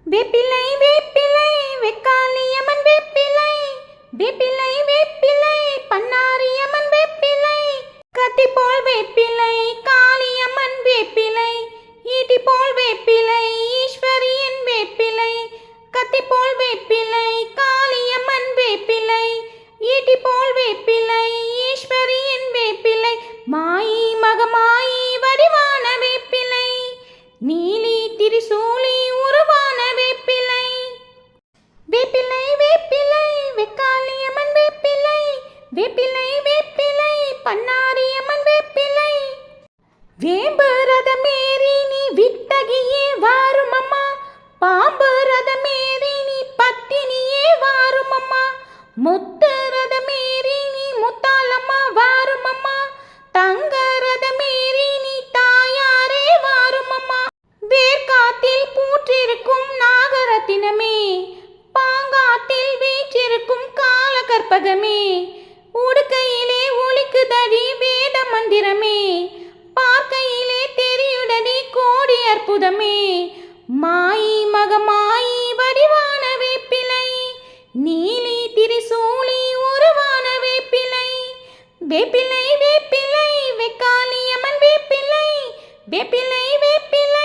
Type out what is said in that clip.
வேப்பிலை வேப்பிலை வெக்காளியம்மன் வேப்பிலை வேப்பிலை வேப்பிலை பண்ணாரியம்மன் வேப்பிலை கத்தி போல் வேப்பிலை காளியம்மன் வேப்பிலை ஈட்டி போல் வேப்பிலை ஈஸ்வரியின் வேப்பிலை கத்தி போல் வேப்பிலை காளியம்மன் வேப்பிலை ஈட்டி போல் வேப்பிலை ஈஸ்வரியின் வேப்பிலை மாயி மகமாயி வடிவான வேப்பிலை நீலி திரிசூலி உருவான வேப்பிலை வேப்பிலை வேப்பிலை வெக்காளியம்மன் வேப்பிலை வேப்பிலை வேப்பிலை பண்ணாரியம்மன் வேப்பிலை வேம்பு ரதமேறி நீ விட்டகியே வாருமம்மா பாம்பு ரதமேறி நீ பத்தினியே வாருமம்மா முத்து ரதமேறி நீ முத்தாலம்மா வாருமம்மா தங்க ரதமேறி நீ தாயாரே வாருமம்மா வேர்காட்டில் பூற்றிருக்கும் நாகரத்தினமே பாங்காட்டில் வீற்றிருக்கும் கால கற்பகமே உடுக்கையிலே ஒலிக்குதடி வேத மந்திரமே பார்க்கையிலே தெரியுடடி கோடி அற்புதமே மாயி மகமாயி வடிவான வேப்பிலை நீலி திரிசூலி உருவான வேப்பிலை வேப்பிலை வேப்பிலை வெக்காளியம்மன் வேப்பிலை வேப்பிலை வேப்பிலை